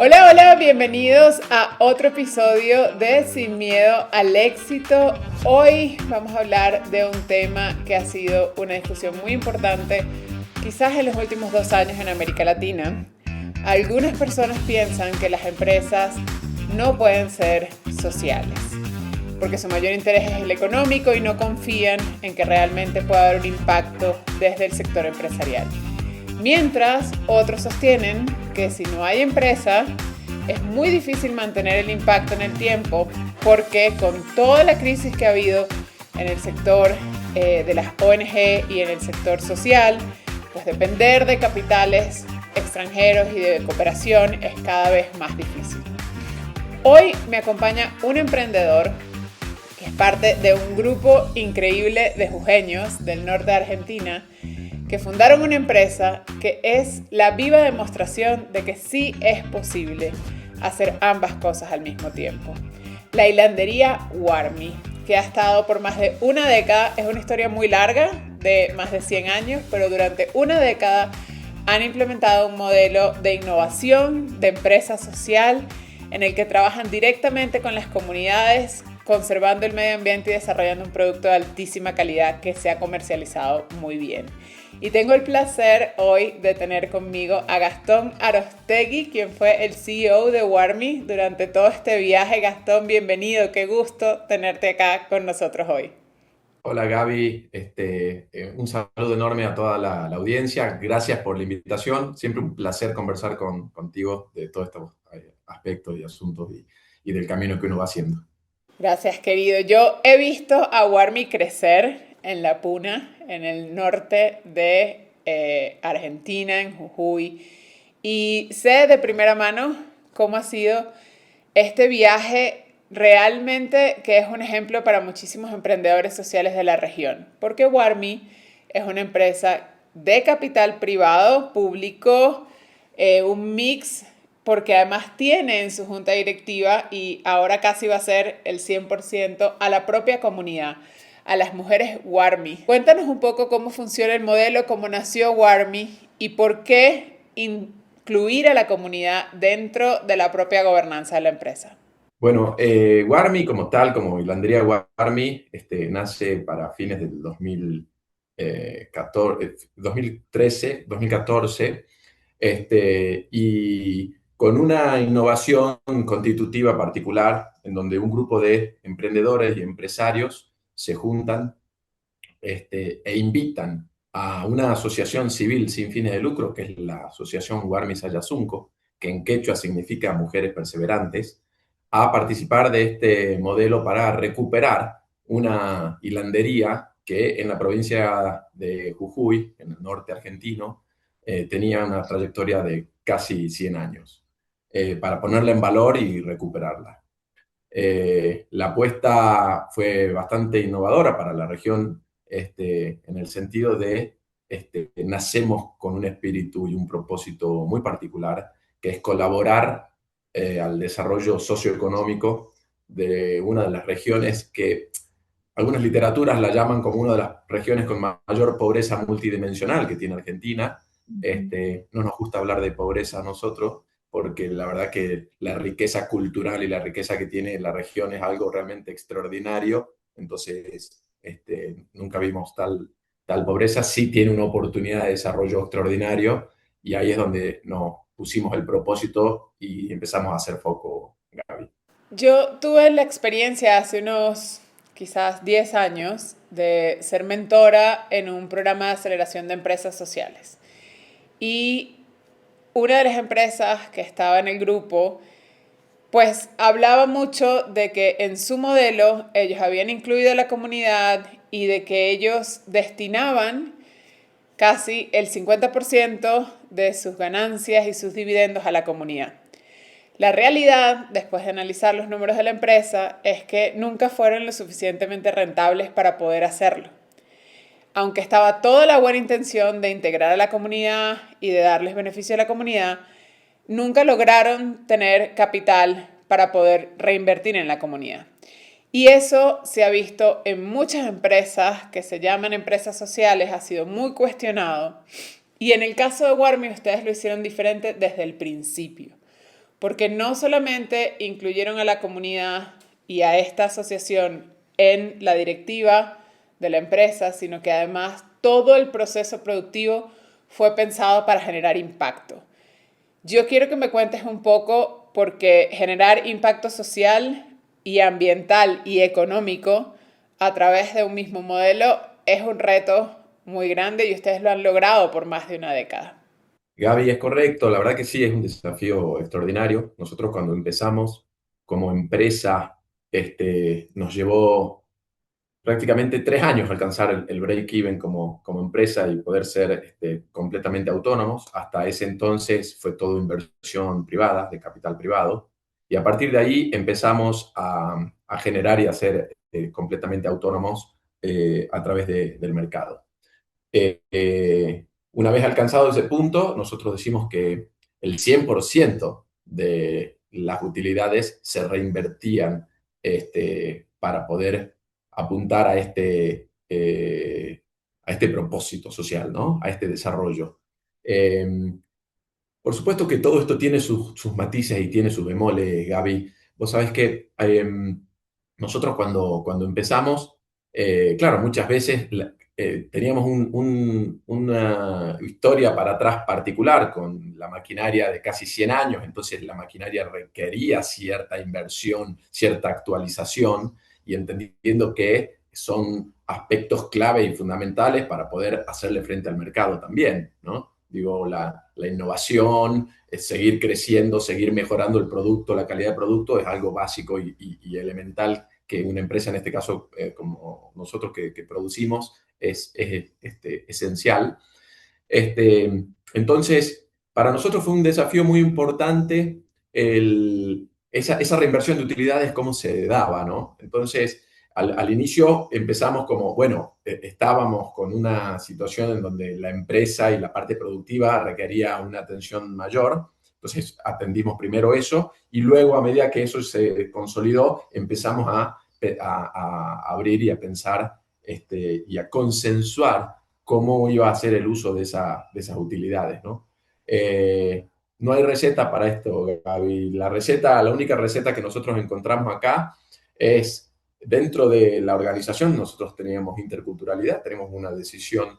Hola, hola, bienvenidos a otro episodio de Sin Miedo al Éxito. Hoy vamos a hablar de un tema que ha sido una discusión muy importante, quizás en los últimos 2 años en América Latina. Algunas personas piensan que las empresas no pueden ser sociales, porque su mayor interés es el económico y no confían en que realmente pueda haber un impacto desde el sector empresarial. Mientras otros sostienen que si no hay empresa, es muy difícil mantener el impacto en el tiempo, porque con toda la crisis que ha habido en el sector de las ONG y en el sector social, pues depender de capitales extranjeros y de cooperación es cada vez más difícil. Hoy me acompaña un emprendedor que es parte de un grupo increíble de jujeños del norte de Argentina, que fundaron una empresa que es la viva demostración de que sí es posible hacer ambas cosas al mismo tiempo. La hilandería Warmi, que ha estado por más de una década, es una historia muy larga, de más de 100 años, pero durante una década han implementado un modelo de innovación, de empresa social, en el que trabajan directamente con las comunidades, conservando el medio ambiente y desarrollando un producto de altísima calidad que se ha comercializado muy bien. Y tengo el placer hoy de tener conmigo a Gastón Arostegui, quien fue el CEO de Warmi durante todo este viaje. Gastón, bienvenido, qué gusto tenerte acá con nosotros hoy. Hola Gaby, un saludo enorme a toda la audiencia. Gracias por la invitación. Siempre un placer conversar contigo de todos estos aspectos y asuntos y del camino que uno va haciendo. Gracias, querido. Yo he visto a Warmi crecer en La Puna, en el norte de Argentina, en Jujuy, y sé de primera mano cómo ha sido este viaje realmente, que es un ejemplo para muchísimos emprendedores sociales de la región, porque Warmi es una empresa de capital privado, público, un mix, porque además tiene en su junta directiva, y ahora casi va a ser el 100%, a la propia comunidad, a las mujeres Warmi. Cuéntanos un poco cómo funciona el modelo, cómo nació Warmi y por qué incluir a la comunidad dentro de la propia gobernanza de la empresa. Bueno, Warmi como tal, como Hilandería Warmi, nace para fines del 2014, 2014, y con una innovación constitutiva particular, en donde un grupo de emprendedores y empresarios se juntan e invitan a una asociación civil sin fines de lucro, que es la Asociación Warmi Sayasunco, que en quechua significa Mujeres Perseverantes, a participar de este modelo para recuperar una hilandería que en la provincia de Jujuy, en el norte argentino, tenía una trayectoria de casi 100 años, para ponerla en valor y recuperarla. La apuesta fue bastante innovadora para la región, en el sentido de nacemos con un espíritu y un propósito muy particular, que es colaborar al desarrollo socioeconómico de una de las regiones que algunas literaturas la llaman como una de las regiones con mayor pobreza multidimensional que tiene Argentina. No nos gusta hablar de pobreza a nosotros, porque la verdad que la riqueza cultural y la riqueza que tiene la región es algo realmente extraordinario. Entonces, nunca vimos tal pobreza. Sí tiene una oportunidad de desarrollo extraordinario, y ahí es donde nos pusimos el propósito y empezamos a hacer foco, Gaby. Yo tuve la experiencia hace unos quizás 10 años de ser mentora en un programa de aceleración de empresas sociales. Y una de las empresas que estaba en el grupo, pues hablaba mucho de que en su modelo ellos habían incluido a la comunidad y de que ellos destinaban casi el 50% de sus ganancias y sus dividendos a la comunidad. La realidad, después de analizar los números de la empresa, es que nunca fueron lo suficientemente rentables para poder hacerlo. Aunque estaba toda la buena intención de integrar a la comunidad y de darles beneficio a la comunidad, nunca lograron tener capital para poder reinvertir en la comunidad. Y eso se ha visto en muchas empresas que se llaman empresas sociales, ha sido muy cuestionado. Y en el caso de Warmi, ustedes lo hicieron diferente desde el principio, porque no solamente incluyeron a la comunidad y a esta asociación en la directiva de la empresa, sino que además todo el proceso productivo fue pensado para generar impacto. Yo quiero que me cuentes un poco porque generar impacto social y ambiental y económico a través de un mismo modelo es un reto muy grande y ustedes lo han logrado por más de una década. Gaby, es correcto, la verdad que sí, es un desafío extraordinario. Nosotros cuando empezamos como empresa, nos llevó prácticamente 3 años alcanzar el break-even como empresa y poder ser completamente autónomos. Hasta ese entonces fue todo inversión privada, de capital privado. Y a partir de ahí empezamos a generar y a ser completamente autónomos a través del mercado. Una vez alcanzado ese punto, nosotros decimos que el 100% de las utilidades se reinvertían para poder apuntar a este propósito social, ¿no? A este desarrollo. Eh, por supuesto que todo esto tiene sus matices y tiene sus bemoles, Gaby. Vos sabés que nosotros cuando empezamos, claro, muchas veces teníamos una historia para atrás particular con la maquinaria de casi 100 años, entonces la maquinaria requería cierta inversión, cierta actualización y entendiendo que son aspectos clave y fundamentales para poder hacerle frente al mercado también, ¿no? Digo, la innovación, seguir creciendo, seguir mejorando el producto, la calidad del producto es algo básico y elemental que una empresa, en este caso como nosotros que producimos, es esencial. Entonces, para nosotros fue un desafío muy importante esa reinversión de utilidades, cómo se daba, ¿no? Entonces, al inicio empezamos como, bueno, estábamos con una situación en donde la empresa y la parte productiva requería una atención mayor, entonces atendimos primero eso y luego a medida que eso se consolidó empezamos a abrir y a pensar y a consensuar cómo iba a ser el uso de esas utilidades, ¿no? No hay receta para esto, Gaby. La única receta que nosotros encontramos acá es dentro de la organización. Nosotros teníamos interculturalidad, tenemos una decisión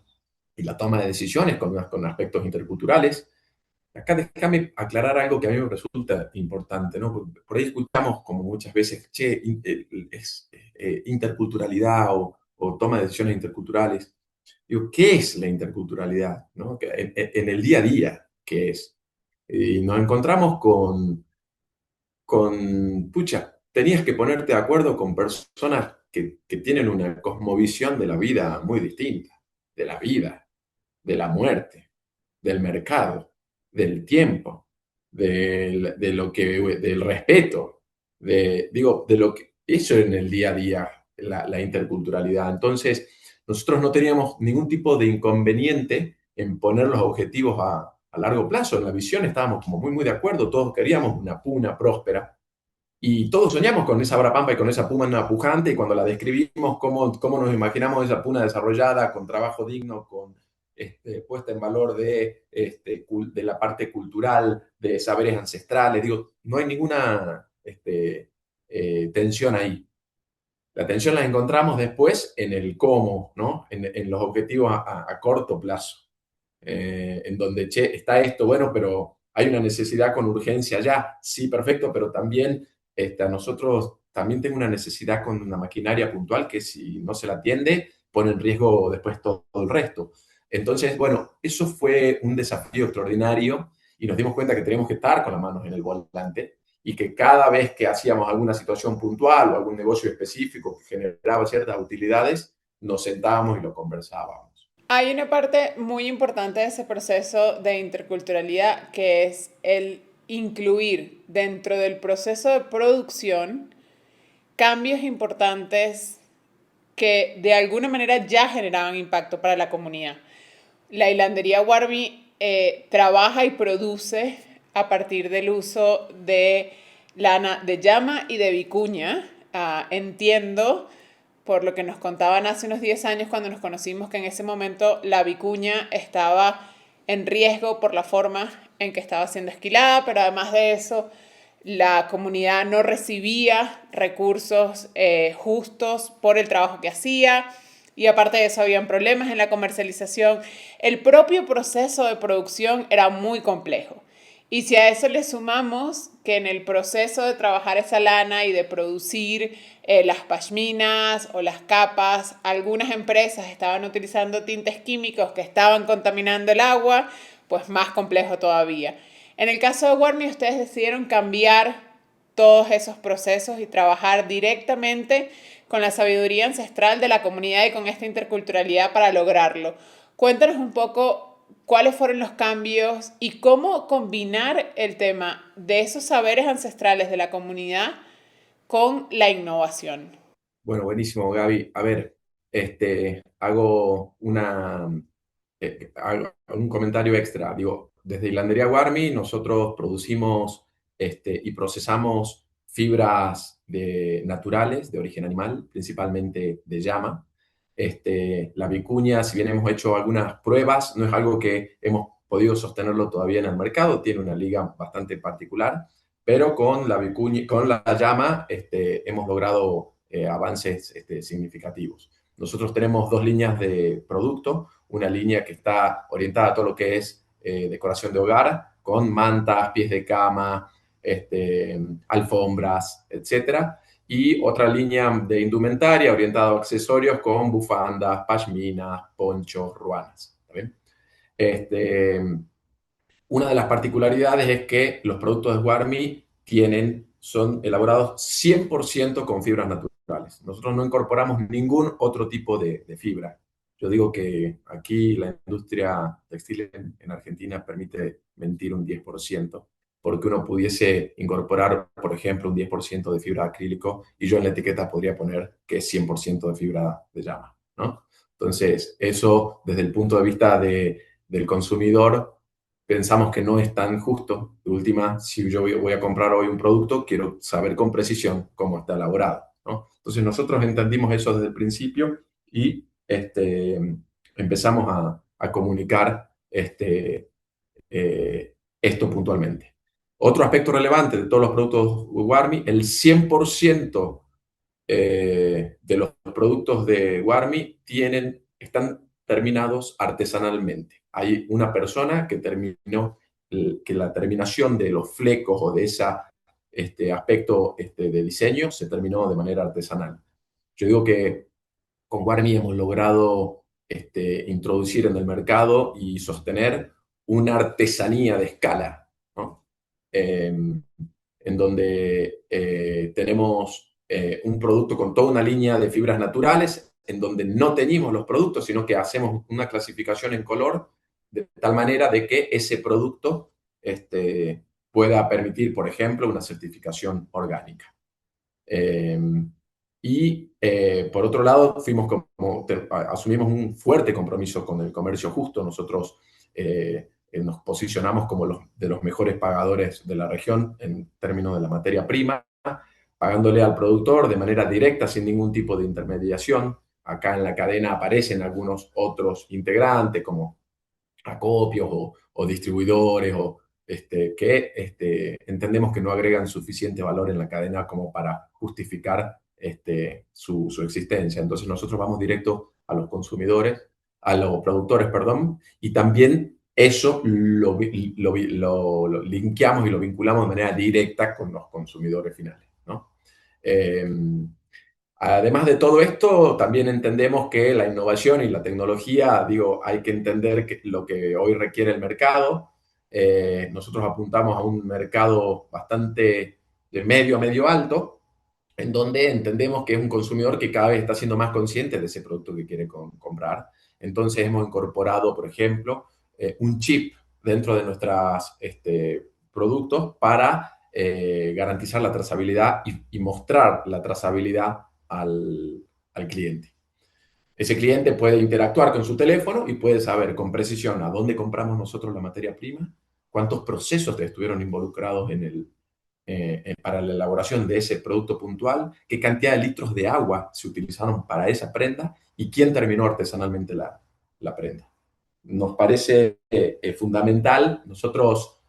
y la toma de decisiones con aspectos interculturales. Acá déjame aclarar algo que a mí me resulta importante, ¿no? Por ahí escuchamos como muchas veces, che, es interculturalidad o toma de decisiones interculturales. Digo, ¿qué es la interculturalidad? ¿No? En el día a día, ¿qué es? Y nos encontramos pucha, tenías que ponerte de acuerdo con personas que tienen una cosmovisión de la vida muy distinta, de la vida, de la muerte, del mercado, del tiempo, del respeto, de lo que, eso en el día a día, la interculturalidad. Entonces, nosotros no teníamos ningún tipo de inconveniente en poner los objetivos a largo plazo. En la visión estábamos como muy, muy de acuerdo, todos queríamos una puna próspera, y todos soñamos con esa brapampa y con esa puna pujante, y cuando la describimos, cómo nos imaginamos esa puna desarrollada, con trabajo digno, con puesta en valor de la parte cultural, de saberes ancestrales. Digo, no hay ninguna tensión ahí. La tensión la encontramos después en el cómo, ¿no? En los objetivos a corto plazo, en donde, che, está esto, bueno, pero hay una necesidad con urgencia ya, sí, perfecto, pero también a nosotros también tengo una necesidad con una maquinaria puntual que si no se la atiende, pone en riesgo después todo el resto. Entonces, bueno, eso fue un desafío extraordinario y nos dimos cuenta que teníamos que estar con las manos en el volante y que cada vez que hacíamos alguna situación puntual o algún negocio específico que generaba ciertas utilidades, nos sentábamos y lo conversábamos. Hay una parte muy importante de ese proceso de interculturalidad que es el incluir dentro del proceso de producción cambios importantes que de alguna manera ya generaban impacto para la comunidad. La hilandería Warby trabaja y produce a partir del uso de lana de llama y de vicuña. Entiendo, por lo que nos contaban hace unos 10 años cuando nos conocimos, que en ese momento la vicuña estaba en riesgo por la forma en que estaba siendo esquilada, pero además de eso, la comunidad no recibía recursos justos por el trabajo que hacía y aparte de eso habían problemas en la comercialización. El propio proceso de producción era muy complejo. Y si a eso le sumamos que en el proceso de trabajar esa lana y de producir las pashminas o las capas, algunas empresas estaban utilizando tintes químicos que estaban contaminando el agua, pues más complejo todavía. En el caso de Warmi, ustedes decidieron cambiar todos esos procesos y trabajar directamente con la sabiduría ancestral de la comunidad y con esta interculturalidad para lograrlo. Cuéntanos un poco cuáles fueron los cambios y cómo combinar el tema de esos saberes ancestrales de la comunidad con la innovación. Bueno, buenísimo, Gaby. A ver, hago un comentario extra. Digo, desde Hilandería Guarmi nosotros producimos y procesamos fibras naturales de origen animal, principalmente de llama. La vicuña, si bien hemos hecho algunas pruebas, no es algo que hemos podido sostenerlo todavía en el mercado, tiene una liga bastante particular, pero con la vicuña, con la llama, hemos logrado avances significativos. Nosotros tenemos dos líneas de producto, una línea que está orientada a todo lo que es decoración de hogar, con mantas, pies de cama, alfombras, etcétera, y otra línea de indumentaria orientada a accesorios con bufandas, pashminas, ponchos, ruanas. ¿Está bien? Este, una de las particularidades es que los productos de Warmi son elaborados 100% con fibras naturales. Nosotros no incorporamos ningún otro tipo de fibra. Yo digo que aquí la industria textil en Argentina permite mentir un 10%, porque uno pudiese incorporar, por ejemplo, un 10% de fibra de acrílico y yo en la etiqueta podría poner que es 100% de fibra de llama, ¿no? Entonces, eso desde el punto de vista del consumidor pensamos que no es tan justo. De última, si yo voy a comprar hoy un producto, quiero saber con precisión cómo está elaborado, ¿no? Entonces nosotros entendimos eso desde el principio y empezamos a comunicar esto puntualmente. Otro aspecto relevante de todos los productos Warmi, el 100% de los productos de Warmi están terminados artesanalmente. Hay una persona que terminó, que la terminación de los flecos o de ese aspecto de diseño se terminó de manera artesanal. Yo digo que con Warmi hemos logrado introducir en el mercado y sostener una artesanía de escala, ¿no? En donde tenemos un producto con toda una línea de fibras naturales, en donde no teñimos los productos, sino que hacemos una clasificación en color de tal manera de que ese producto pueda permitir, por ejemplo, una certificación orgánica. Por otro lado, asumimos un fuerte compromiso con el comercio justo. Nosotros nos posicionamos como de los mejores pagadores de la región en términos de la materia prima, pagándole al productor de manera directa, sin ningún tipo de intermediación. Acá en la cadena aparecen algunos otros integrantes, como acopios o distribuidores, que entendemos que no agregan suficiente valor en la cadena como para justificar su existencia. Entonces nosotros vamos directo a los consumidores, a los productores, perdón, y también eso lo linkeamos y lo vinculamos de manera directa con los consumidores finales, ¿no? Además de todo esto, también entendemos que la innovación y la tecnología, digo, hay que entender lo que hoy requiere el mercado. Nosotros apuntamos a un mercado bastante de medio a medio alto, en donde entendemos que es un consumidor que cada vez está siendo más consciente de ese producto que quiere comprar. Entonces hemos incorporado, por ejemplo, un chip dentro de nuestros productos para garantizar la trazabilidad y mostrar la trazabilidad al cliente. Ese cliente puede interactuar con su teléfono y puede saber con precisión a dónde compramos nosotros la materia prima, cuántos procesos estuvieron involucrados para la elaboración de ese producto puntual, qué cantidad de litros de agua se utilizaron para esa prenda y quién terminó artesanalmente la prenda. Nos parece fundamental. Nosotros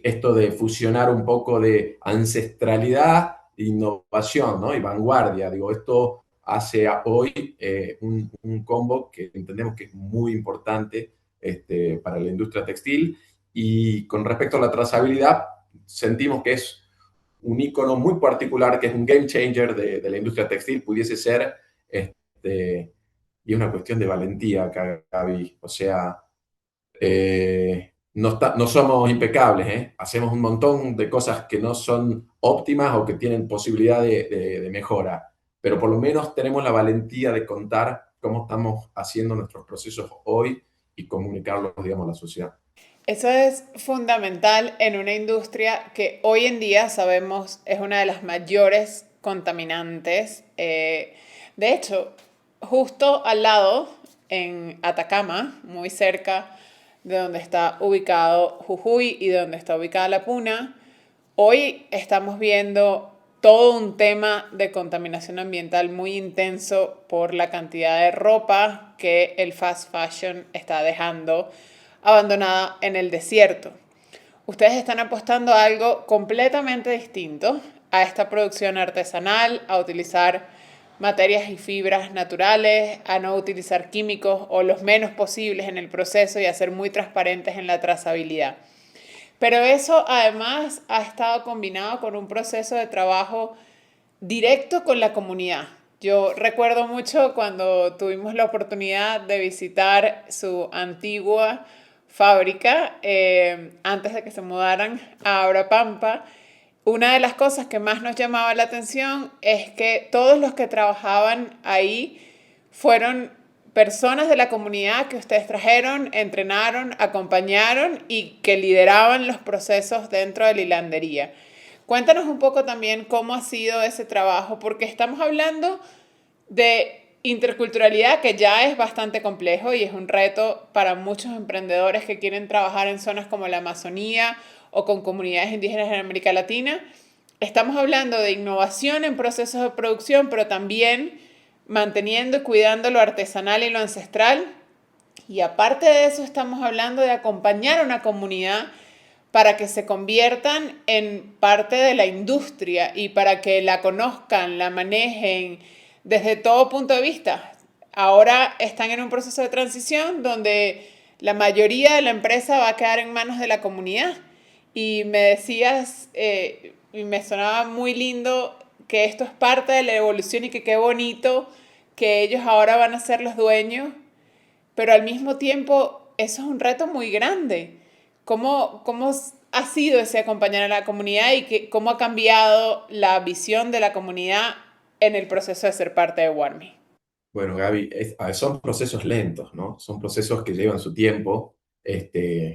esto de fusionar un poco de ancestralidad, innovación, ¿no? Y vanguardia. Digo, esto hace hoy un combo que entendemos que es muy importante para la industria textil. Y con respecto a la trazabilidad, sentimos que es un icono muy particular, que es un game changer de la industria textil, pudiese ser, y es una cuestión de valentía, Gaby. O sea, no somos impecables, ¿eh? Hacemos un montón de cosas que no son óptimas o que tienen posibilidad de mejora, pero por lo menos tenemos la valentía de contar cómo estamos haciendo nuestros procesos hoy y comunicarlos, digamos, a la sociedad. Eso es fundamental en una industria que hoy en día sabemos es una de las mayores contaminantes. De hecho, justo al lado, en Atacama, muy cerca de donde está ubicado Jujuy y de donde está ubicada La Puna, hoy estamos viendo todo un tema de contaminación ambiental muy intenso por la cantidad de ropa que el fast fashion está dejando abandonada en el desierto. Ustedes están apostando a algo completamente distinto, a esta producción artesanal, a utilizar materias y fibras naturales, a no utilizar químicos o los menos posibles en el proceso y a ser muy transparentes en la trazabilidad. Pero eso además ha estado combinado con un proceso de trabajo directo con la comunidad. Yo recuerdo mucho cuando tuvimos la oportunidad de visitar su antigua fábrica antes de que se mudaran a Abrapampa. Una de las cosas que más nos llamaba la atención es que todos los que trabajaban ahí fueron personas de la comunidad que ustedes trajeron, entrenaron, acompañaron y que lideraban los procesos dentro de la hilandería. Cuéntanos un poco también cómo ha sido ese trabajo, porque estamos hablando de interculturalidad que ya es bastante complejo y es un reto para muchos emprendedores que quieren trabajar en zonas como la Amazonía o con comunidades indígenas en América Latina. Estamos hablando de innovación en procesos de producción, pero también manteniendo y cuidando lo artesanal y lo ancestral. Y aparte de eso, estamos hablando de acompañar a una comunidad para que se conviertan en parte de la industria y para que la conozcan, la manejen desde todo punto de vista. Ahora están en un proceso de transición donde la mayoría de la empresa va a quedar en manos de la comunidad. Y me decías, y me sonaba muy lindo, que esto es parte de la evolución y que qué bonito que ellos ahora van a ser los dueños, pero al mismo tiempo eso es un reto muy grande. ¿Cómo ha sido ese acompañar a la comunidad y cómo ha cambiado la visión de la comunidad en el proceso de ser parte de Warmi? Bueno, Gaby, son procesos lentos, ¿no? Son procesos que llevan su tiempo.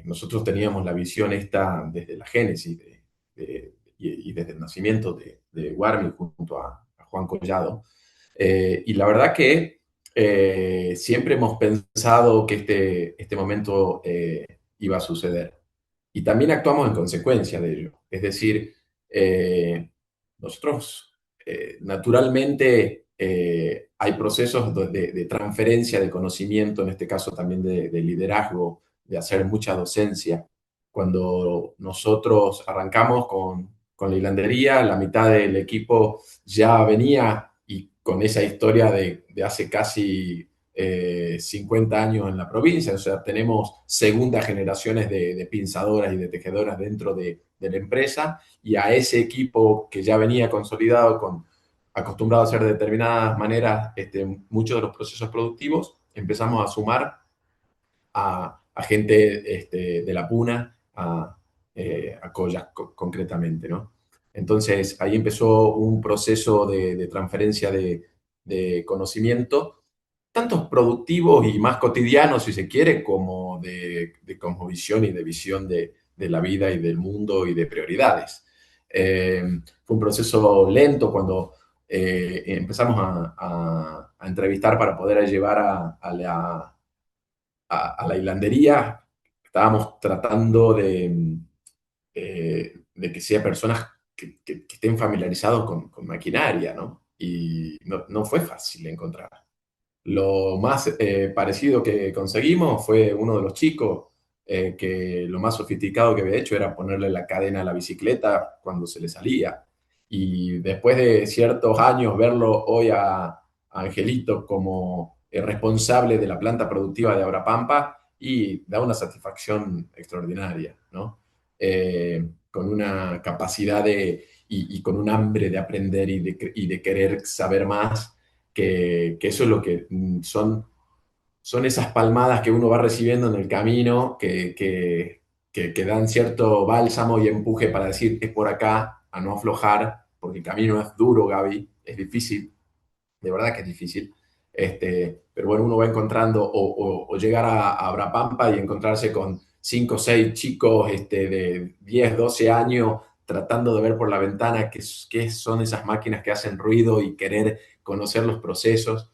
Nosotros teníamos la visión esta desde la génesis y desde el nacimiento de Warmi junto a Juan Collado. Y la verdad que siempre hemos pensado que este momento iba a suceder. Y también actuamos en consecuencia de ello. Es decir, eh, nosotros naturalmente hay procesos de transferencia de conocimiento, en este caso también de liderazgo, de hacer mucha docencia. Cuando nosotros arrancamos con la hilandería, la mitad del equipo ya venía y con esa historia de hace casi 50 años en la provincia, o sea, tenemos segundas generaciones de pinzadoras y de tejedoras dentro de la empresa, y a ese equipo que ya venía consolidado, acostumbrado a hacer de determinadas maneras muchos de los procesos productivos, empezamos a sumar a gente de la Puna, a Collas concretamente, ¿no? Entonces ahí empezó un proceso de transferencia de conocimiento, tanto productivos y más cotidianos, si se quiere, como de cosmovisión y de visión de la vida y del mundo y de prioridades. Fue un proceso lento cuando empezamos a entrevistar para poder llevar a la hilandería. Estábamos tratando de que sean personas que estén familiarizados con maquinaria, ¿no? Y no fue fácil encontrar. Lo más parecido que conseguimos fue uno de los chicos, que lo más sofisticado que había hecho era ponerle la cadena a la bicicleta cuando se le salía. Y después de ciertos años verlo hoy a Angelito como responsable de la planta productiva de Abrapampa y da una satisfacción extraordinaria, ¿no? Con una capacidad y con un hambre de aprender y de querer saber más, que eso es lo que son esas palmadas que uno va recibiendo en el camino que dan cierto bálsamo y empuje para decir es por acá, a no aflojar, porque el camino es duro, Gaby, es difícil, de verdad que es difícil. Pero bueno, uno va encontrando o llegar a Abrapampa y encontrarse con 5 o 6 chicos de 10 12 años tratando de ver por la ventana qué son esas máquinas que hacen ruido y querer conocer los procesos.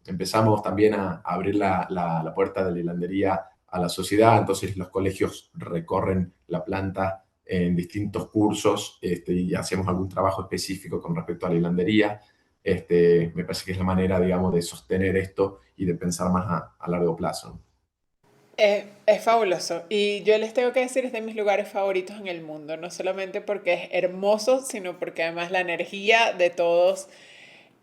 Empezamos también a abrir la puerta de la hilandería a la sociedad, entonces los colegios recorren la planta en distintos cursos y hacemos algún trabajo específico con respecto a la hilandería. Me parece que es la manera, digamos, de sostener esto y de pensar más a largo plazo. Es fabuloso y yo les tengo que decir es de mis lugares favoritos en el mundo, no solamente porque es hermoso, sino porque además la energía de todos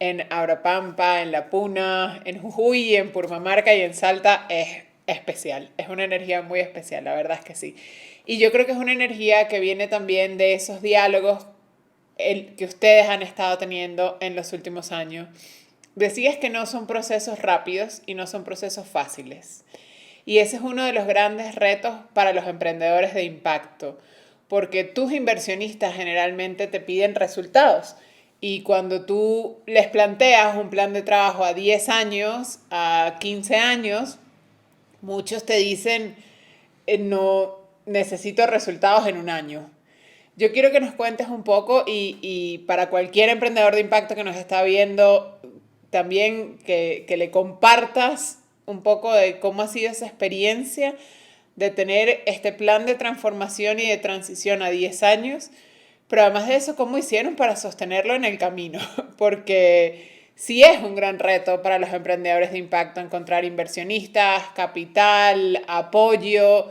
en Abrapampa, en La Puna, en Jujuy, en Purmamarca y en Salta es especial, es una energía muy especial, la verdad es que sí. Y yo creo que es una energía que viene también de esos diálogos que ustedes han estado teniendo en los últimos años. Decías que no son procesos rápidos y no son procesos fáciles. Y ese es uno de los grandes retos para los emprendedores de impacto, porque tus inversionistas generalmente te piden resultados. Y cuando tú les planteas un plan de trabajo a 10 años, a 15 años, muchos te dicen, no necesito resultados en un año. Yo quiero que nos cuentes un poco y para cualquier emprendedor de impacto que nos está viendo, también que le compartas un poco de cómo ha sido esa experiencia de tener este plan de transformación y de transición a 10 años, pero además de eso, cómo hicieron para sostenerlo en el camino, porque sí es un gran reto para los emprendedores de impacto encontrar inversionistas, capital, apoyo,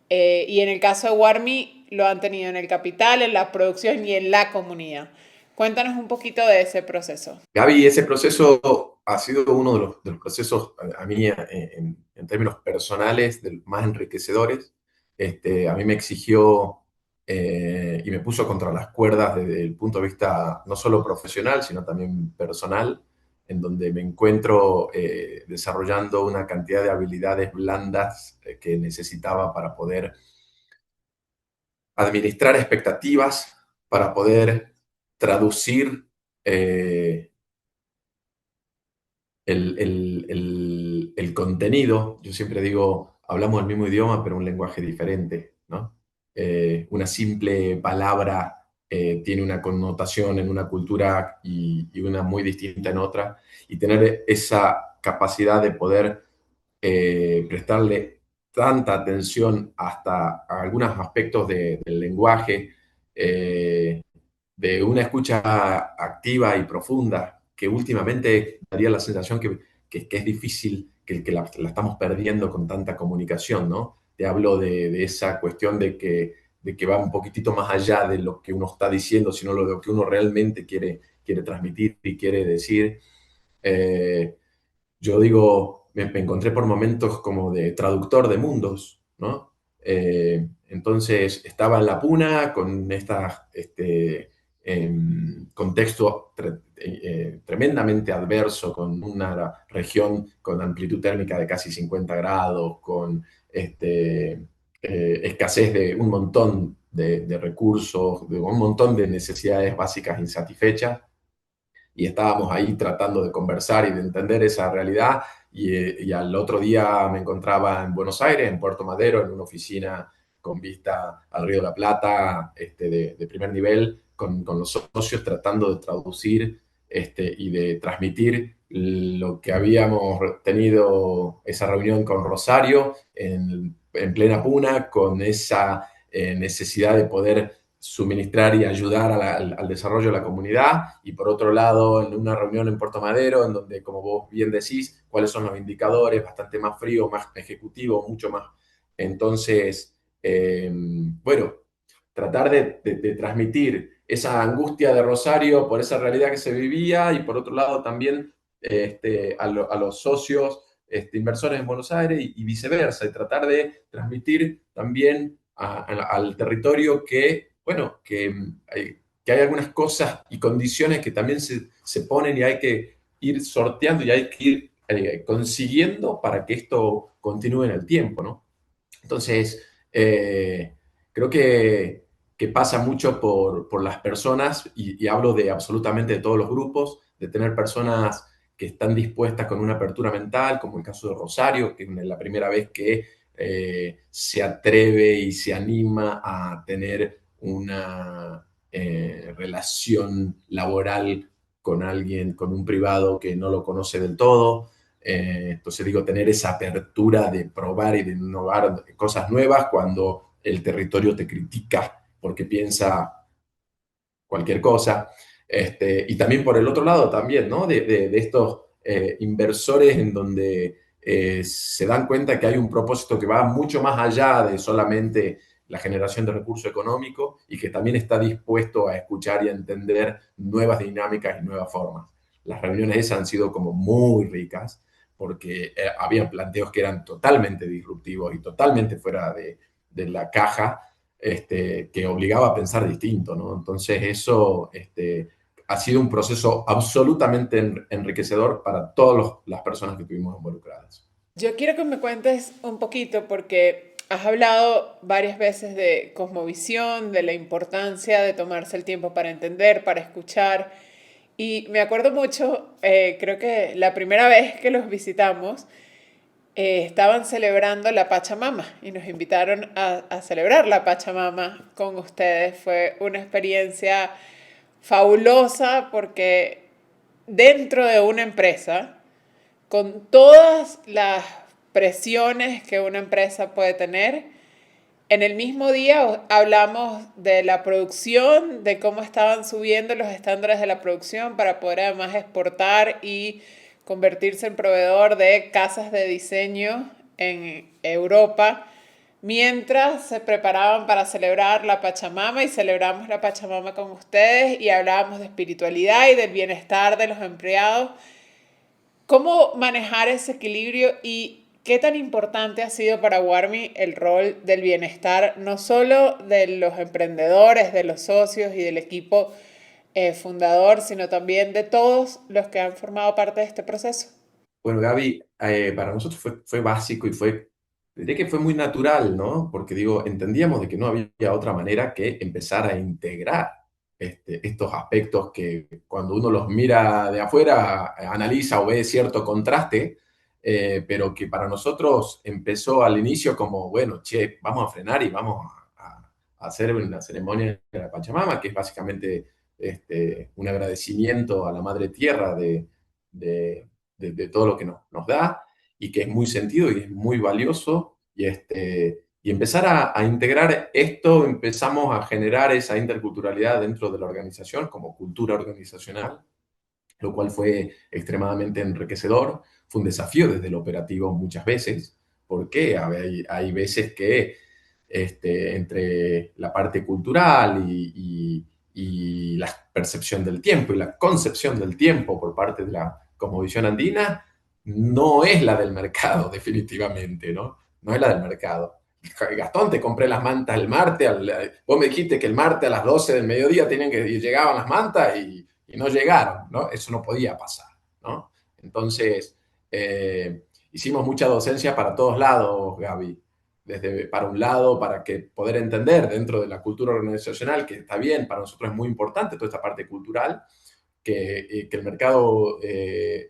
y en el caso de Warmi lo han tenido en el capital, en la producción y en la comunidad. Cuéntanos un poquito de ese proceso. Gaby, ese proceso ha sido uno de los procesos, a mí, en términos personales, más enriquecedores. A mí me exigió y me puso contra las cuerdas desde el punto de vista no solo profesional, sino también personal, en donde me encuentro desarrollando una cantidad de habilidades blandas que necesitaba para poder administrar expectativas, para poder traducir el contenido. Yo siempre digo, hablamos el mismo idioma, pero un lenguaje diferente, ¿no? Una simple palabra tiene una connotación en una cultura y una muy distinta en otra, y tener esa capacidad de poder prestarle tanta atención hasta a algunos aspectos del lenguaje, de una escucha activa y profunda, que últimamente daría la sensación que es difícil, que la estamos perdiendo con tanta comunicación, ¿no? Te hablo de esa cuestión de que va un poquitito más allá de lo que uno está diciendo, sino lo que uno realmente quiere transmitir y quiere decir. Eh, yo digo, me encontré por momentos como de traductor de mundos, ¿no? Entonces estaba en la puna con contexto tremendamente adverso, con una región con amplitud térmica de casi 50 grados, con escasez de un montón de recursos, de un montón de necesidades básicas insatisfechas, y estábamos ahí tratando de conversar y de entender esa realidad. Y al otro día me encontraba en Buenos Aires, en Puerto Madero, en una oficina con vista al Río de la Plata, de primer nivel, con los socios tratando de traducir y de transmitir lo que habíamos tenido esa reunión con Rosario en plena puna, con esa necesidad de poder suministrar y ayudar al desarrollo de la comunidad, y por otro lado en una reunión en Puerto Madero, en donde, como vos bien decís, cuáles son los indicadores, bastante más frío, más ejecutivo, mucho más Entonces, bueno, tratar de transmitir esa angustia de Rosario por esa realidad que se vivía y por otro lado también a los socios inversores en Buenos Aires y viceversa, y tratar de transmitir también al territorio que, bueno, que hay algunas cosas y condiciones que también se ponen y hay que ir sorteando y hay que ir consiguiendo para que esto continúe en el tiempo, ¿no? Entonces, creo que pasa mucho por las personas, y hablo de absolutamente de todos los grupos, de tener personas que están dispuestas con una apertura mental, como el caso de Rosario, que es la primera vez que se atreve y se anima a tener una relación laboral con alguien, con un privado que no lo conoce del todo. Entonces digo, tener esa apertura de probar y de innovar cosas nuevas cuando el territorio te critica porque piensa cualquier cosa. Y también por el otro lado también, ¿no? De estos inversores en donde se dan cuenta que hay un propósito que va mucho más allá de solamente la generación de recursos económicos y que también está dispuesto a escuchar y a entender nuevas dinámicas y nuevas formas. Las reuniones esas han sido como muy ricas porque había planteos que eran totalmente disruptivos y totalmente fuera de la caja, que obligaba a pensar distinto, ¿no? Entonces eso ha sido un proceso absolutamente enriquecedor para todas las personas que estuvimos involucradas. Yo quiero que me cuentes un poquito porque has hablado varias veces de cosmovisión, de la importancia de tomarse el tiempo para entender, para escuchar. Y me acuerdo mucho, creo que la primera vez que los visitamos, estaban celebrando la Pachamama y nos invitaron a celebrar la Pachamama con ustedes. Fue una experiencia fabulosa porque dentro de una empresa, con todas las presiones que una empresa puede tener, en el mismo día hablamos de la producción, de cómo estaban subiendo los estándares de la producción para poder además exportar y convertirse en proveedor de casas de diseño en Europa, mientras se preparaban para celebrar la Pachamama y celebramos la Pachamama con ustedes y hablábamos de espiritualidad y del bienestar de los empleados. ¿Cómo manejar ese equilibrio y qué tan importante ha sido para Warmi el rol del bienestar, no solo de los emprendedores, de los socios y del equipo fundador, sino también de todos los que han formado parte de este proceso? Bueno, Gaby, para nosotros fue básico y diré que fue muy natural, ¿no? Porque digo, entendíamos de que no había otra manera que empezar a integrar estos aspectos que cuando uno los mira de afuera, analiza o ve cierto contraste, pero que para nosotros empezó al inicio como, bueno, che, vamos a frenar y vamos a hacer una ceremonia de la Pachamama, que es básicamente un agradecimiento a la Madre Tierra de de todo lo que nos da y que es muy sentido y es muy valioso. Y empezar a integrar esto, empezamos a generar esa interculturalidad dentro de la organización como cultura organizacional, lo cual fue extremadamente enriquecedor. Fue un desafío desde el operativo muchas veces, porque hay veces que entre la parte cultural y la percepción del tiempo y la concepción del tiempo por parte de la cosmovisión andina, no es la del mercado, definitivamente, ¿no? No es la del mercado. Gastón, te compré las mantas el martes, vos me dijiste que el martes a las 12 del mediodía llegaban las mantas y no llegaron, ¿no? Eso no podía pasar, ¿no? Entonces, hicimos mucha docencia para todos lados, Gaby. Desde para un lado, para que poder entender dentro de la cultura organizacional, que está bien, para nosotros es muy importante toda esta parte cultural, que el mercado,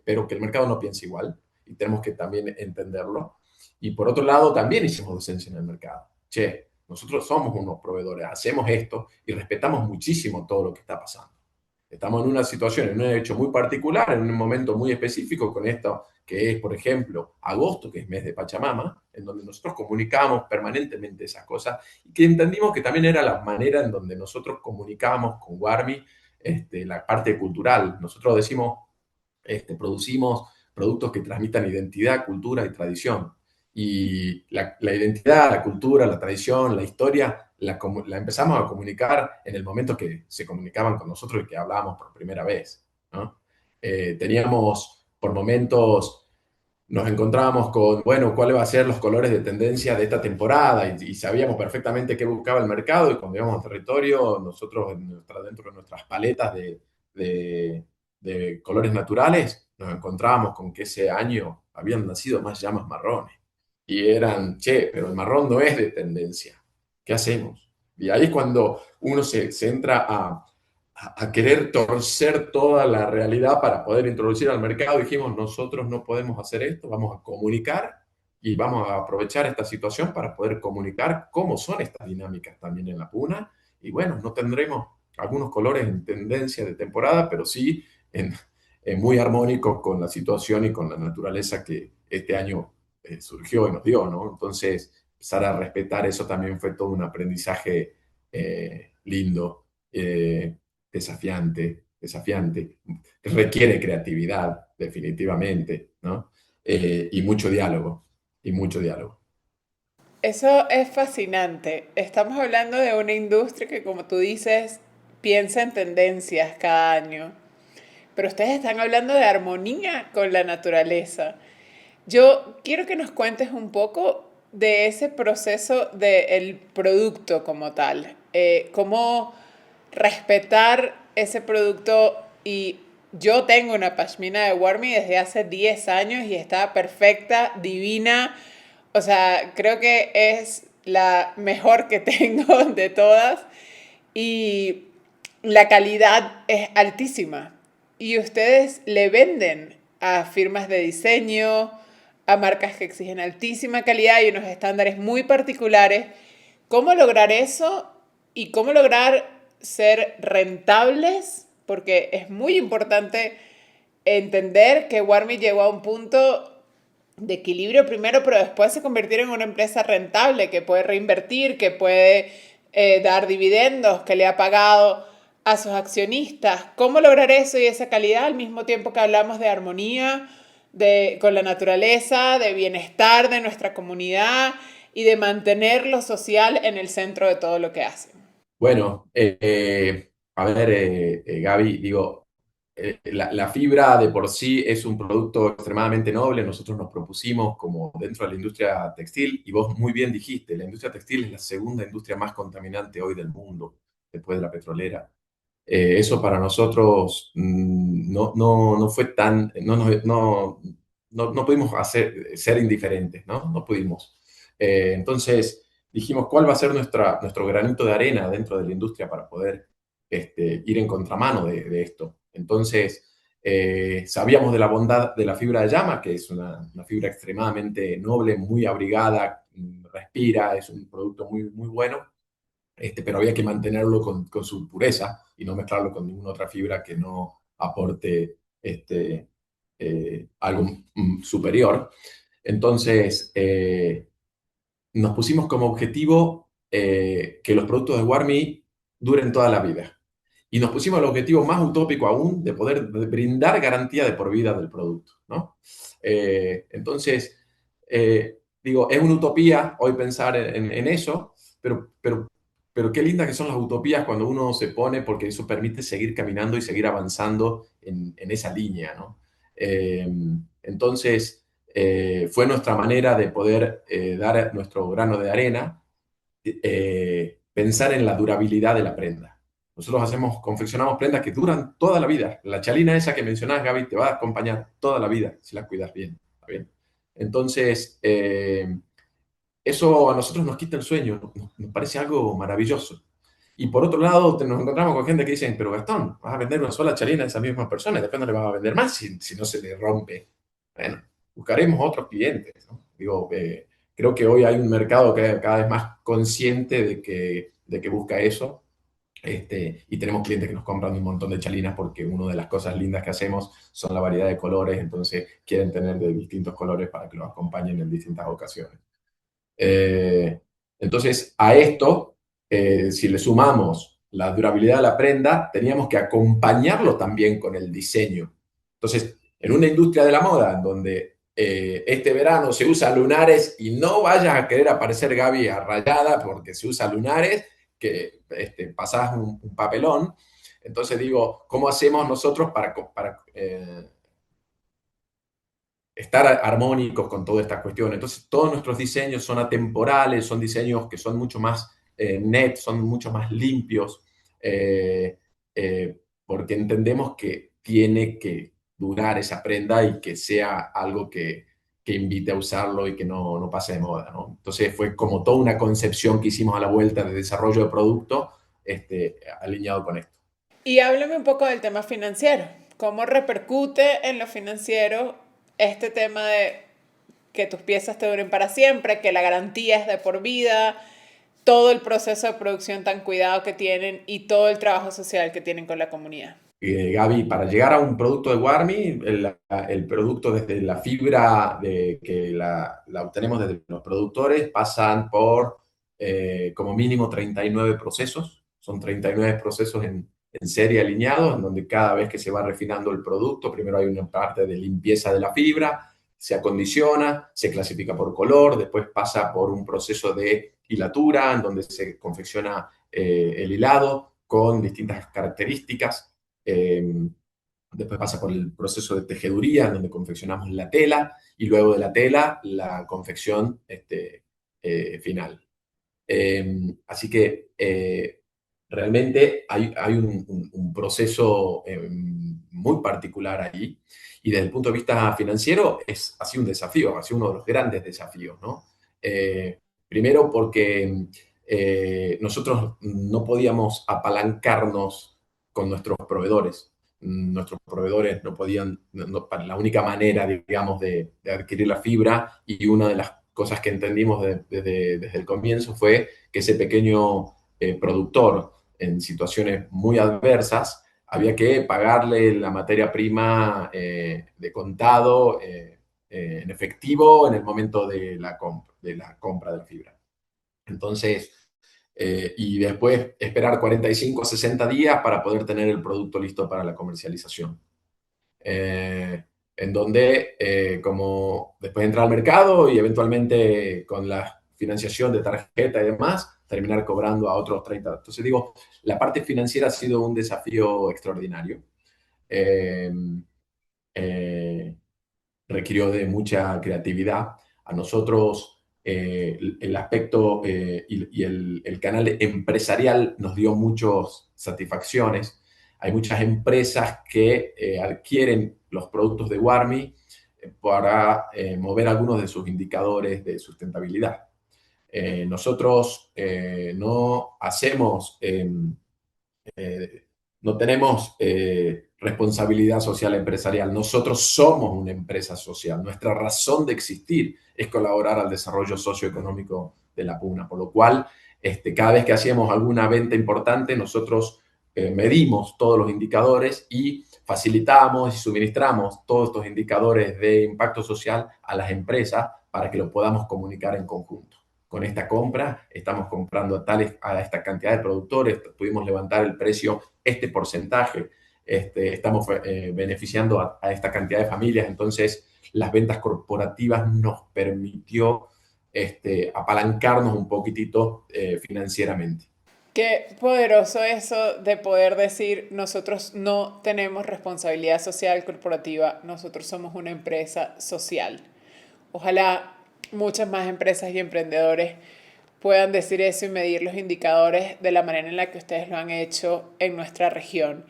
pero que el mercado no piensa igual y tenemos que también entenderlo. Y por otro lado, también hicimos docencia en el mercado. Che, nosotros somos unos proveedores, hacemos esto y respetamos muchísimo todo lo que está pasando. Estamos en una situación, en un hecho muy particular, en un momento muy específico con esto, que es, por ejemplo, agosto, que es mes de Pachamama, en donde nosotros comunicábamos permanentemente esas cosas y que entendimos que también era la manera en donde nosotros comunicábamos con Warmi la parte cultural. Nosotros decimos, producimos productos que transmitan identidad, cultura y tradición. Y la identidad, la cultura, la tradición, la historia, la empezamos a comunicar en el momento que se comunicaban con nosotros y que hablábamos por primera vez, ¿no? Teníamos por momentos nos encontrábamos con, bueno, cuáles van a ser los colores de tendencia de esta temporada y sabíamos perfectamente qué buscaba el mercado y cuando íbamos al territorio, nosotros dentro de nuestras paletas de, de colores naturales, nos encontrábamos con que ese año habían nacido más llamas marrones y eran, che, pero el marrón no es de tendencia, ¿qué hacemos? Y ahí es cuando uno se entra a querer torcer toda la realidad para poder introducir al mercado. Dijimos, nosotros no podemos hacer esto, vamos a comunicar y vamos a aprovechar esta situación para poder comunicar cómo son estas dinámicas también en la puna. Y bueno, no tendremos algunos colores en tendencia de temporada, pero sí en muy armónicos con la situación y con la naturaleza que este año surgió y nos dio, ¿no? Entonces, empezar a respetar eso también fue todo un aprendizaje lindo. Desafiante, requiere creatividad, definitivamente, ¿no? Y mucho diálogo, y mucho diálogo. Eso es fascinante. Estamos hablando de una industria que, como tú dices, piensa en tendencias cada año. Pero ustedes están hablando de armonía con la naturaleza. Yo quiero que nos cuentes un poco de ese proceso del producto como tal. Cómo respetar ese producto. Y yo tengo una pashmina de Warmi desde hace 10 años y está perfecta, divina. O sea, creo que es la mejor que tengo de todas y la calidad es altísima. Y ustedes le venden a firmas de diseño, a marcas que exigen altísima calidad y unos estándares muy particulares. ¿Cómo lograr eso y cómo lograr ser rentables? Porque es muy importante entender que Warmi llegó a un punto de equilibrio primero, pero después se convirtieron en una empresa rentable que puede reinvertir, que puede dar dividendos, que le ha pagado a sus accionistas. ¿Cómo lograr eso y esa calidad al mismo tiempo que hablamos de armonía con la naturaleza, de bienestar de nuestra comunidad y de mantener lo social en el centro de todo lo que hacen? Bueno, a ver, Gaby, digo, la fibra de por sí es un producto extremadamente noble. Nosotros nos propusimos como dentro de la industria textil, y vos muy bien dijiste, la industria textil es la segunda industria más contaminante hoy del mundo, después de la petrolera. Eso para nosotros no fue tan, no pudimos ser indiferentes, ¿no? No pudimos. Entonces dijimos, ¿cuál va a ser nuestro granito de arena dentro de la industria para poder ir en contramano de esto? Entonces, sabíamos de la bondad de la fibra de llama, que es una fibra extremadamente noble, muy abrigada, respira, es un producto muy, muy bueno, pero había que mantenerlo con su pureza y no mezclarlo con ninguna otra fibra que no aporte algo superior. Entonces, nos pusimos como objetivo que los productos de Warmi duren toda la vida. Y nos pusimos el objetivo más utópico aún de poder brindar garantía de por vida del producto, ¿no? Entonces, digo, es una utopía hoy pensar en eso, pero qué lindas que son las utopías cuando uno se pone, porque eso permite seguir caminando y seguir avanzando en esa línea, ¿no? Entonces, fue nuestra manera de poder dar nuestro grano de arena, pensar en la durabilidad de la prenda. Nosotros confeccionamos prendas que duran toda la vida. La chalina esa que mencionás, Gaby, te va a acompañar toda la vida si la cuidas bien. ¿Está bien? Entonces, eso a nosotros nos quita el sueño, nos parece algo maravilloso. Y por otro lado, nos encontramos con gente que dice, pero Gastón, vas a vender una sola chalina a esa misma persona y después no le vas a vender más si no se le rompe. Bueno, buscaremos otros clientes, ¿no? Digo, creo que hoy hay un mercado que cada vez más consciente de que busca eso. Y tenemos clientes que nos compran un montón de chalinas porque una de las cosas lindas que hacemos son la variedad de colores, entonces quieren tener de distintos colores para que los acompañen en distintas ocasiones. Eh, entonces, a esto, si le sumamos la durabilidad de la prenda, teníamos que acompañarlo también con el diseño. Entonces, en una industria de la moda, en donde este verano se usa lunares y no vayas a querer aparecer Gaby a rayada porque se usa lunares, que pasás un papelón. Entonces digo, ¿cómo hacemos nosotros para estar armónicos con toda esta cuestión? Entonces todos nuestros diseños son atemporales, son diseños que son mucho más net, son mucho más limpios, eh, porque entendemos que tiene que durar esa prenda y que sea algo que invite a usarlo y que no pase de moda, ¿no? Entonces fue como toda una concepción que hicimos a la vuelta de desarrollo de producto, alineado con esto. Y háblame un poco del tema financiero. ¿Cómo repercute en lo financiero este tema de que tus piezas te duren para siempre, que la garantía es de por vida, todo el proceso de producción tan cuidado que tienen y todo el trabajo social que tienen con la comunidad? Gaby, para llegar a un producto de Warmi, el producto desde la fibra que la obtenemos desde los productores pasan por como mínimo 39 procesos. Son 39 procesos en serie alineados, en donde cada vez que se va refinando el producto, primero hay una parte de limpieza de la fibra, se acondiciona, se clasifica por color, después pasa por un proceso de hilatura, en donde se confecciona el hilado con distintas características. Después pasa por el proceso de tejeduría, en donde confeccionamos la tela, y luego de la tela, la confección final. Así que realmente hay un proceso muy particular ahí, y desde el punto de vista financiero ha sido un desafío, ha sido uno de los grandes desafíos, ¿no? Primero porque nosotros no podíamos apalancarnos con nuestros proveedores. Nuestros proveedores no podían, la única manera, digamos, de adquirir la fibra, y una de las cosas que entendimos desde el comienzo fue que ese pequeño productor en situaciones muy adversas había que pagarle la materia prima de contado en efectivo en el momento de la compra de la fibra. Entonces, y después esperar 45 o 60 días para poder tener el producto listo para la comercialización. En donde, como después entrar al mercado y eventualmente con la financiación de tarjeta y demás, terminar cobrando a otros 30. Entonces digo, la parte financiera ha sido un desafío extraordinario. Eh, eh, Requirió de mucha creatividad. A nosotros el aspecto y el canal empresarial nos dio muchas satisfacciones. Hay muchas empresas que adquieren los productos de Warmi para mover algunos de sus indicadores de sustentabilidad. Nosotros no hacemos eh, no tenemos responsabilidad social empresarial. Nosotros somos una empresa social. Nuestra razón de existir es colaborar al desarrollo socioeconómico de la Puna, por lo cual cada vez que hacíamos alguna venta importante, nosotros medimos todos los indicadores y facilitamos y suministramos todos estos indicadores de impacto social a las empresas para que lo podamos comunicar en conjunto. Con esta compra estamos comprando a esta cantidad de productores, pudimos levantar el precio este porcentaje, estamos beneficiando a esta cantidad de familias. Entonces las ventas corporativas nos permitió apalancarnos un poquitito financieramente. Qué poderoso eso de poder decir, nosotros no tenemos responsabilidad social corporativa, nosotros somos una empresa social. Ojalá muchas más empresas y emprendedores puedan decir eso y medir los indicadores de la manera en la que ustedes lo han hecho en nuestra región.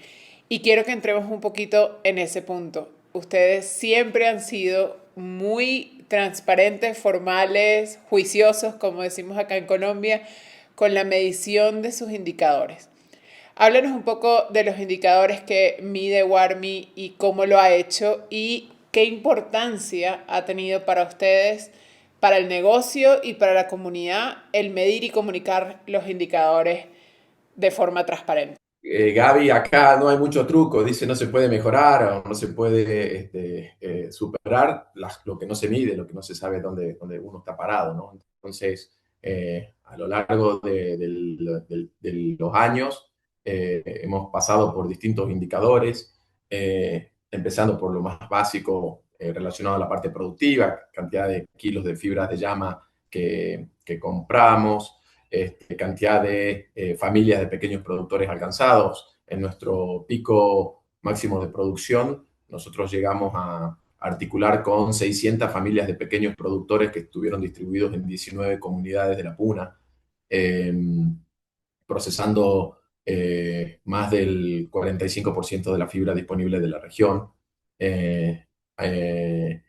Y quiero que entremos un poquito en ese punto. Ustedes siempre han sido muy transparentes, formales, juiciosos, como decimos acá en Colombia, con la medición de sus indicadores. Háblanos un poco de los indicadores que mide Warmi y cómo lo ha hecho y qué importancia ha tenido para ustedes, para el negocio y para la comunidad, el medir y comunicar los indicadores de forma transparente. Gaby, acá no hay mucho truco, dice no se puede mejorar o no se puede superar lo que no se mide, lo que no se sabe dónde uno está parado, ¿no? Entonces, a lo largo de los años, hemos pasado por distintos indicadores, empezando por lo más básico, relacionado a la parte productiva, cantidad de kilos de fibras de llama que compramos, cantidad de familias de pequeños productores alcanzados. En nuestro pico máximo de producción, nosotros llegamos a articular con 600 familias de pequeños productores que estuvieron distribuidos en 19 comunidades de la Puna, eh, procesando más del 45% de la fibra disponible de la región. Eh, eh,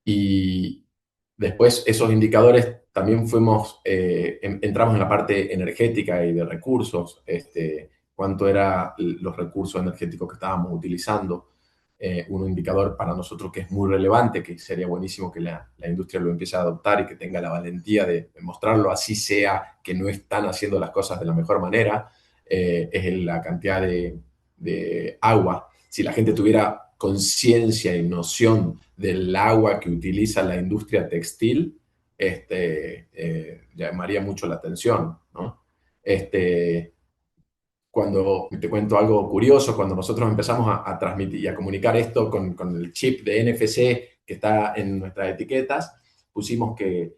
y después esos indicadores también entramos en la parte energética y de recursos, cuánto eran los recursos energéticos que estábamos utilizando. Un indicador para nosotros que es muy relevante, que sería buenísimo que la industria lo empiece a adoptar y que tenga la valentía de mostrarlo, así sea que no están haciendo las cosas de la mejor manera, es la cantidad de agua. Si la gente tuviera conciencia y noción del agua que utiliza la industria textil, llamaría mucho la atención, ¿no? Cuando te cuento algo curioso, cuando nosotros empezamos a transmitir y a comunicar esto con el chip de NFC que está en nuestras etiquetas, pusimos que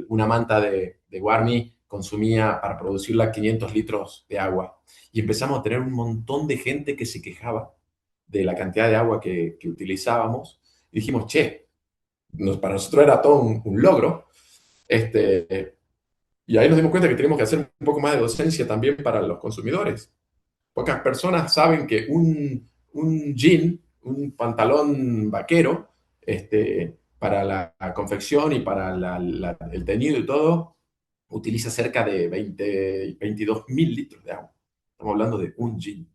una manta de Warmi consumía para producirla 500 litros de agua. Y empezamos a tener un montón de gente que se quejaba de la cantidad de agua que utilizábamos. Y dijimos, che, para nosotros era todo un logro. Y ahí nos dimos cuenta que tenemos que hacer un poco más de docencia también para los consumidores. Pocas personas saben que un jean, un pantalón vaquero, para la confección y para el teñido y todo, utiliza cerca de 22.000 litros de agua. Estamos hablando de un jean.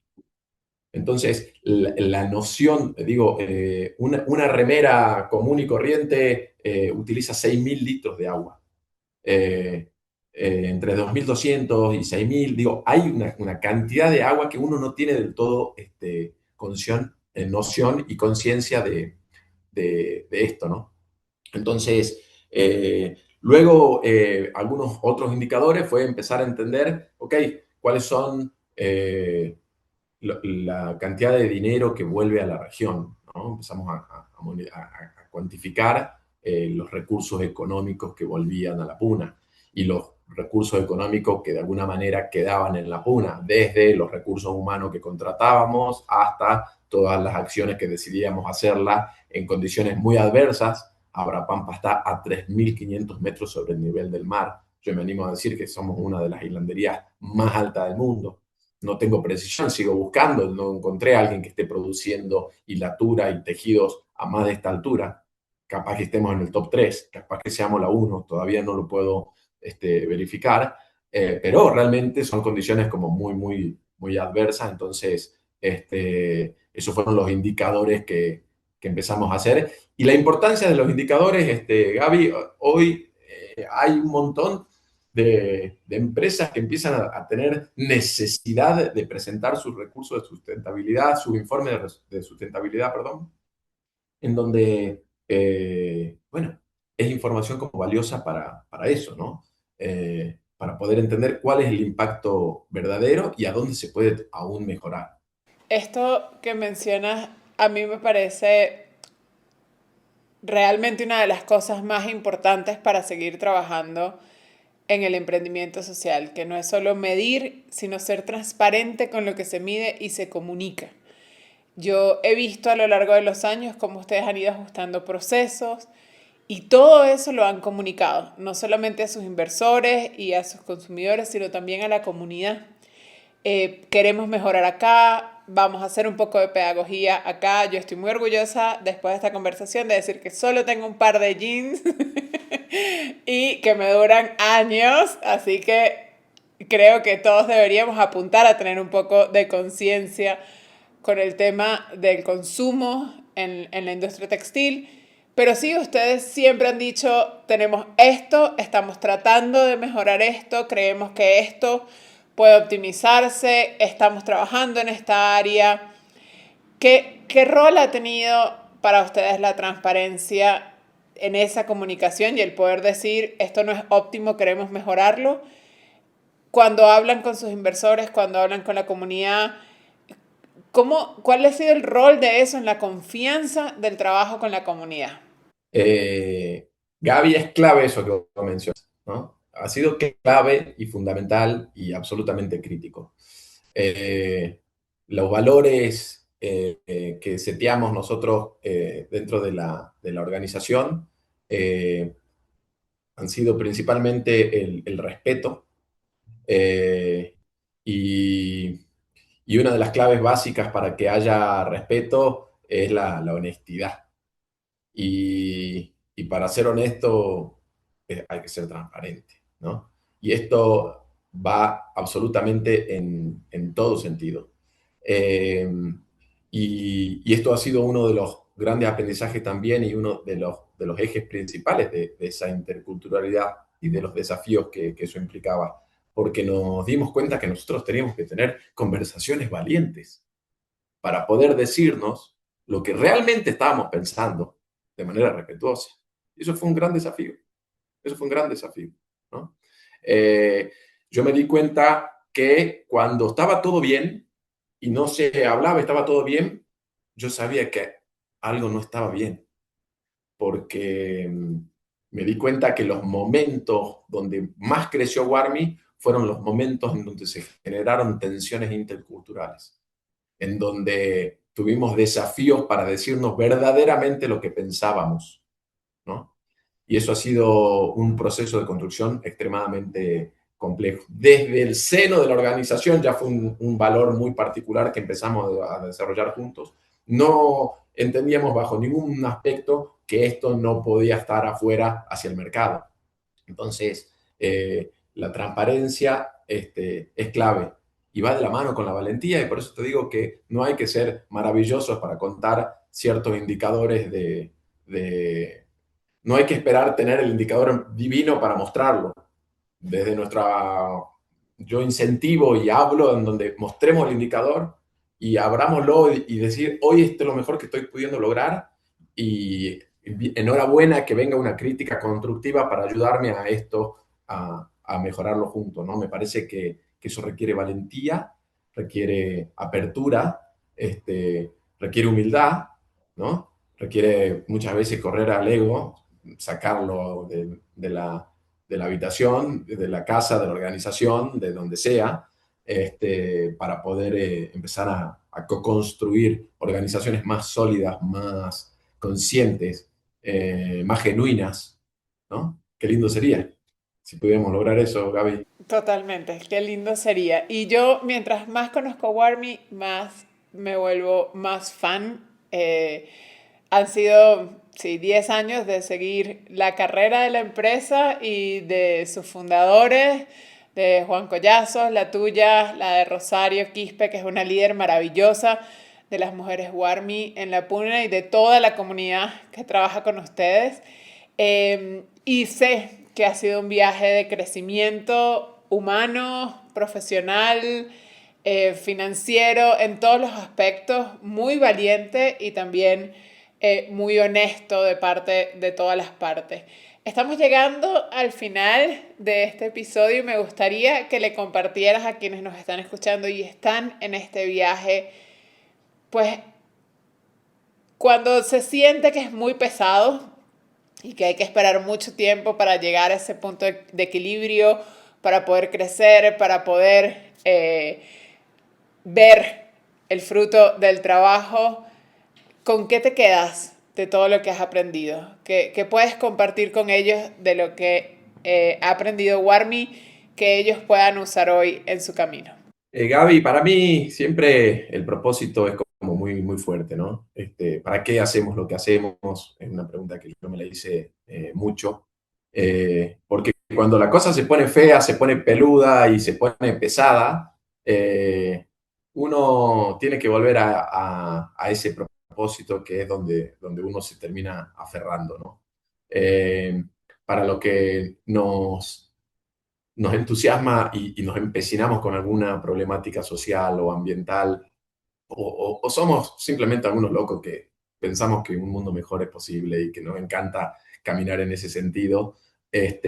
Entonces, la noción, digo, una remera común y corriente utiliza 6.000 litros de agua. eh, Entre 2.200 y 6.000, digo, hay una cantidad de agua que uno no tiene del todo noción y conciencia de esto, ¿no? Entonces, luego algunos otros indicadores fue empezar a entender, ok, cuáles son la cantidad de dinero que vuelve a la región, ¿no? Empezamos a cuantificar los recursos económicos que volvían a la Puna y los recursos económicos que de alguna manera quedaban en la Puna, desde los recursos humanos que contratábamos hasta todas las acciones que decidíamos hacerlas en condiciones muy adversas. Ahora Pampa está a 3.500 metros sobre el nivel del mar. Yo me animo a decir que somos una de las islanderías más altas del mundo. No tengo precisión, sigo buscando, no encontré a alguien que esté produciendo hilatura y tejidos a más de esta altura. Capaz que estemos en el top 3, capaz que seamos la 1, todavía no lo puedo verificar, pero realmente son condiciones como muy, muy, muy adversas, entonces esos fueron los indicadores que empezamos a hacer. Y la importancia de los indicadores, Gaby, hoy hay un montón de empresas que empiezan a tener necesidad de presentar sus recursos de sustentabilidad, sus informes de sustentabilidad, perdón, en donde, bueno, es información como valiosa para eso, ¿no? Para poder entender cuál es el impacto verdadero y a dónde se puede aún mejorar. Esto que mencionas a mí me parece realmente una de las cosas más importantes para seguir trabajando en el emprendimiento social, que no es solo medir, sino ser transparente con lo que se mide y se comunica. Yo he visto a lo largo de los años cómo ustedes han ido ajustando procesos y todo eso lo han comunicado, no solamente a sus inversores y a sus consumidores, sino también a la comunidad. Queremos mejorar acá, vamos a hacer un poco de pedagogía acá. Yo estoy muy orgullosa después de esta conversación de decir que solo tengo un par de jeans y que me duran años, así que creo que todos deberíamos apuntar a tener un poco de conciencia con el tema del consumo en la industria textil. Pero sí, ustedes siempre han dicho, tenemos esto, estamos tratando de mejorar esto, creemos que esto puede optimizarse, estamos trabajando en esta área. ¿Qué rol ha tenido para ustedes la transparencia en esa comunicación y el poder decir, esto no es óptimo, queremos mejorarlo? Cuando hablan con sus inversores, cuando hablan con la comunidad, ¿Cuál ha sido el rol de eso en la confianza del trabajo con la comunidad? Gaby, es clave eso que mencionas, ¿no? Ha sido clave y fundamental y absolutamente crítico. Los valores que seteamos nosotros dentro de la organización eh, han sido principalmente el respeto eh, y, y una de las claves básicas para que haya respeto es la honestidad. Y para ser honesto, hay que ser transparente, ¿no? Y esto va absolutamente en todo sentido. Eh, y esto ha sido uno de los grandes aprendizajes también y uno de los ejes principales de esa interculturalidad y de los desafíos que eso implicaba, porque nos dimos cuenta que nosotros teníamos que tener conversaciones valientes para poder decirnos lo que realmente estábamos pensando de manera respetuosa. Y eso fue un gran desafío. Eso fue un gran desafío, ¿no? Eh, yo me di cuenta que cuando estaba todo bien y no se hablaba, estaba todo bien, yo sabía que algo no estaba bien, porque me di cuenta que los momentos donde más creció Warmi fueron los momentos en donde se generaron tensiones interculturales, en donde tuvimos desafíos para decirnos verdaderamente lo que pensábamos, ¿no? Y eso ha sido un proceso de construcción extremadamente complejo. Desde el seno de la organización ya fue un valor muy particular que empezamos a desarrollar juntos. No entendíamos bajo ningún aspecto que esto no podía estar afuera hacia el mercado. Entonces, la transparencia es clave y va de la mano con la valentía, y por eso te digo que no hay que ser maravillosos para contar ciertos indicadores no hay que esperar tener el indicador divino para mostrarlo. Desde yo incentivo y hablo en donde mostremos el indicador y abrámoslo y decir, hoy esto es lo mejor que estoy pudiendo lograr y enhorabuena que venga una crítica constructiva para ayudarme a esto, a mejorarlo juntos, ¿no? Me parece que eso requiere valentía, requiere apertura, requiere humildad, ¿no? Requiere muchas veces correr al ego, sacarlo de la habitación, de la casa, de la organización, de donde sea, para poder empezar a co-construir organizaciones más sólidas, más conscientes, más genuinas, ¿no? Qué lindo sería si pudiéramos lograr eso, Gaby. Totalmente, qué lindo sería. Y yo, mientras más conozco a Warmy, más me vuelvo más fan. Han sido, sí, 10 años de seguir la carrera de la empresa y de sus fundadores, de Juan Collazos, la tuya, la de Rosario Quispe, que es una líder maravillosa de las mujeres Warmy en la Puna y de toda la comunidad que trabaja con ustedes. Y sé que ha sido un viaje de crecimiento humano, profesional, financiero, en todos los aspectos, muy valiente y también muy honesto de parte de todas las partes. Estamos llegando al final de este episodio y me gustaría que le compartieras a quienes nos están escuchando y están en este viaje, pues cuando se siente que es muy pesado y que hay que esperar mucho tiempo para llegar a ese punto de equilibrio, para poder crecer, para poder ver el fruto del trabajo, ¿con qué te quedas de todo lo que has aprendido? ¿Qué puedes compartir con ellos de lo que ha aprendido Warmi que ellos puedan usar hoy en su camino? Gaby, para mí siempre el propósito es como muy fuerte, ¿no? ¿Para qué hacemos lo que hacemos? Es una pregunta que yo me la hice mucho. Porque cuando la cosa se pone fea, se pone peluda y se pone pesada, uno tiene que volver a ese propósito que es donde uno se termina aferrando, ¿no? Para lo que nos entusiasma y nos empecinamos con alguna problemática social o ambiental, o somos simplemente algunos locos que pensamos que un mundo mejor es posible y que nos encanta caminar en ese sentido, es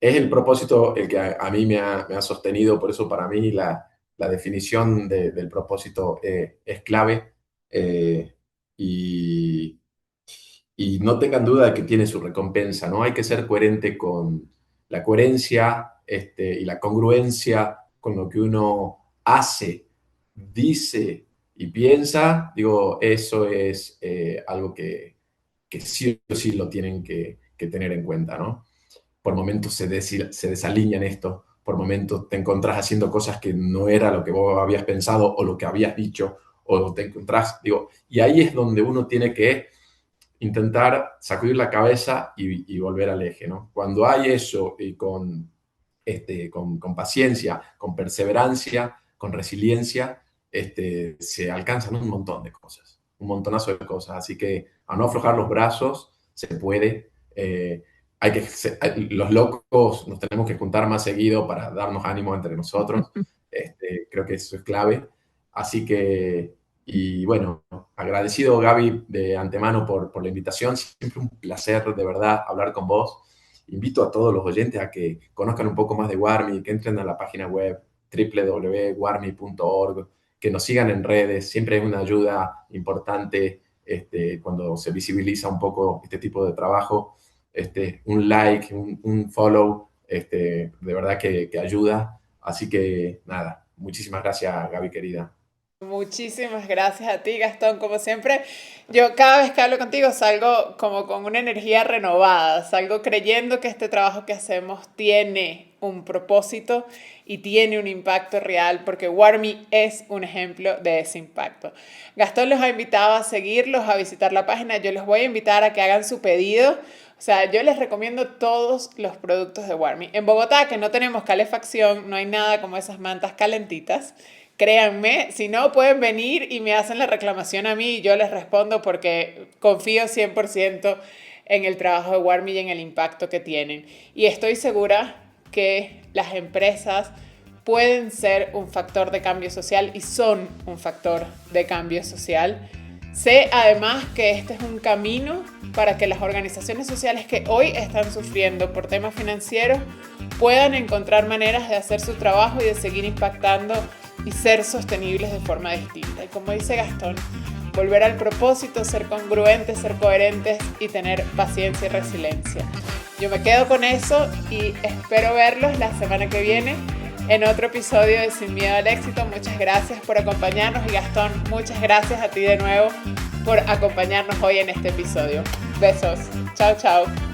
el propósito el que a mí me ha sostenido. Por eso para mí la definición del propósito es clave. Y, y no tengan duda de que tiene su recompensa, ¿no? Hay que ser coherente con la coherencia y la congruencia con lo que uno hace, dice y piensa. Digo, eso es algo que sí o sí lo tienen que tener en cuenta, ¿no? Por momentos se desalinean esto, por momentos te encontrás haciendo cosas que no era lo que vos habías pensado o lo que habías dicho, o te encontrás, digo, y ahí es donde uno tiene que intentar sacudir la cabeza y volver al eje, ¿no? Cuando hay eso y con paciencia, con perseverancia, con resiliencia, se alcanzan un montón de cosas, un montonazo de cosas. Así que a no aflojar los brazos, se puede. Los locos nos tenemos que juntar más seguido para darnos ánimo entre nosotros. Creo que eso es clave. Así que, y bueno, agradecido Gaby de antemano por la invitación. Siempre un placer de verdad hablar con vos. Invito a todos los oyentes a que conozcan un poco más de Warmi, que entren a la página web www.warmi.org, que nos sigan en redes. Siempre es una ayuda importante cuando se visibiliza un poco este tipo de trabajo. Un like, un follow, de verdad que ayuda. Así que nada, muchísimas gracias, Gaby querida. Muchísimas gracias a ti, Gastón. Como siempre, yo cada vez que hablo contigo salgo como con una energía renovada, salgo creyendo que este trabajo que hacemos tiene un propósito y tiene un impacto real, porque Warmi es un ejemplo de ese impacto. Gastón los ha invitado a seguirlos, a visitar la página. Yo les voy a invitar a que hagan su pedido. O sea, yo les recomiendo todos los productos de Warmi. En Bogotá, que no tenemos calefacción, no hay nada como esas mantas calentitas. Créanme, si no pueden venir y me hacen la reclamación a mí y yo les respondo porque confío 100% en el trabajo de Warmi y en el impacto que tienen. Y estoy segura que las empresas pueden ser un factor de cambio social y son un factor de cambio social. Sé además que este es un camino para que las organizaciones sociales que hoy están sufriendo por temas financieros puedan encontrar maneras de hacer su trabajo y de seguir impactando y ser sostenibles de forma distinta. Y como dice Gastón, volver al propósito, ser congruentes, ser coherentes y tener paciencia y resiliencia. Yo me quedo con eso y espero verlos la semana que viene en otro episodio de Sin Miedo al Éxito. Muchas gracias por acompañarnos y Gastón, muchas gracias a ti de nuevo por acompañarnos hoy en este episodio. Besos. Chao, chao.